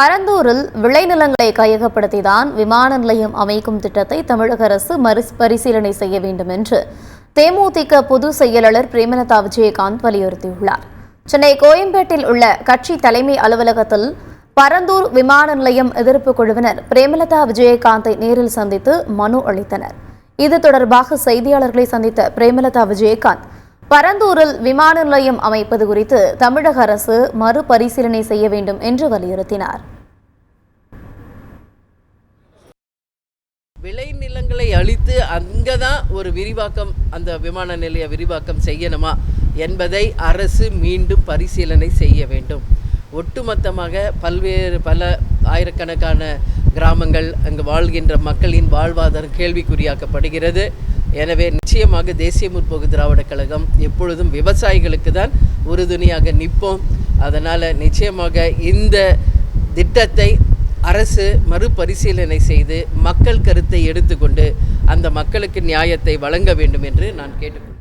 பரந்தூரில் விளைநிலங்களை கையகப்படுத்திதான் விமான நிலையம் அமைக்கும் திட்டத்தை தமிழக அரசு மறுபரிசீலனை செய்ய வேண்டும் என்று தேமுதிக பொதுச் செயலாளர் பிரேமலதா விஜயகாந்த் வலியுறுத்தியுள்ளார். சென்னை கோயம்பேட்டில் உள்ள கட்சி தலைமை அலுவலகத்தில் பரந்தூர் விமான நிலையம் எதிர்ப்பு குழுவினர் பிரேமலதா விஜயகாந்தை நேரில் சந்தித்து மனு அளித்தனர். இது தொடர்பாக செய்தியாளர்களை சந்தித்த பிரேமலதா விஜயகாந்த் பரந்தூரில் விமான நிலையம் அமைப்பது குறித்து தமிழக அரசு மறுபரிசீலனை செய்ய வேண்டும் என்று வலியுறுத்தினார். விளைநிலங்களை அளித்து அங்கதான் ஒரு விரிவாக்கம், அந்த விமான நிலைய விரிவாக்கம் செய்யணுமா என்பதை அரசு மீண்டும் பரிசீலனை செய்ய வேண்டும். ஒட்டுமொத்தமாக பல ஆயிரக்கணக்கான கிராமங்கள் அங்கு வாழ்கின்ற மக்களின் வாழ்வாதாரம் கேள்விக்குறியாக்கப்படுகிறது. எனவே நிச்சயமாக தேசிய முற்போக்கு திராவிட கழகம் எப்பொழுதும் விவசாயிகளுக்கு தான் உறுதுணையாக நிற்போம். அதனால் நிச்சயமாக இந்த திட்டத்தை அரசு மறுபரிசீலனை செய்து மக்கள் கருத்தை எடுத்துக்கொண்டு அந்த மக்களுக்கு நியாயத்தை வழங்க வேண்டும் என்று நான் கேட்டுக்கொள்கிறேன்.